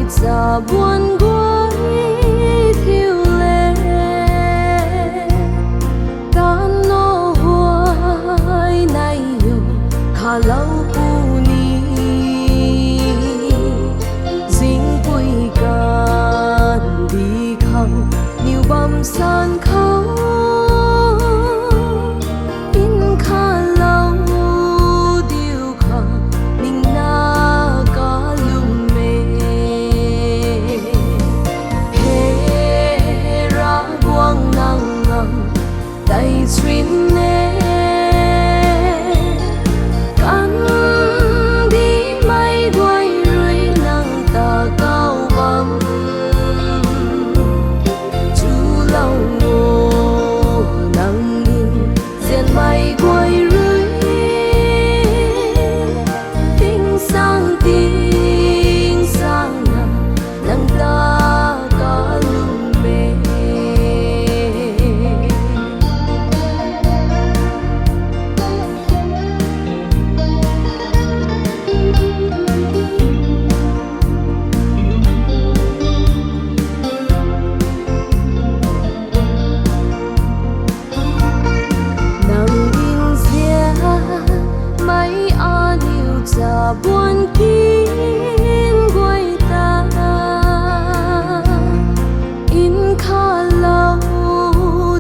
già buồn quay thiêu lệ ta nó hoài này yo khá lâu u ni dính quỳ can đi khăng nhiều bầm san khâu in khá lâu điều khá mình na cả lùm mê hê ra quang ngang ngang tay xuyên nê cắn đi mây quay rơi nắng ta cao bằng chú lâu ngô nắng in diện mây quay rơi tiếng sang nắng ta cả lùm mê mấy a điều già buồn kín quay ta in khá lâu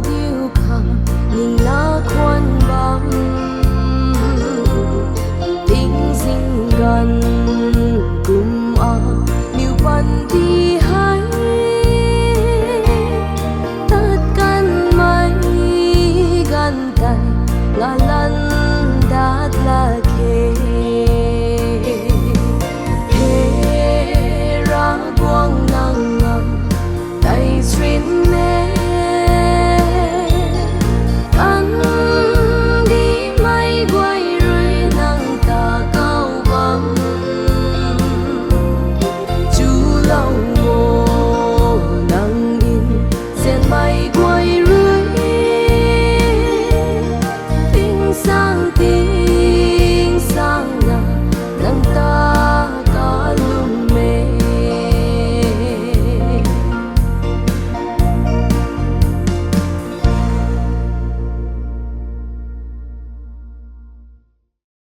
điều khá nhìn lá khoan bằng tình dinh gần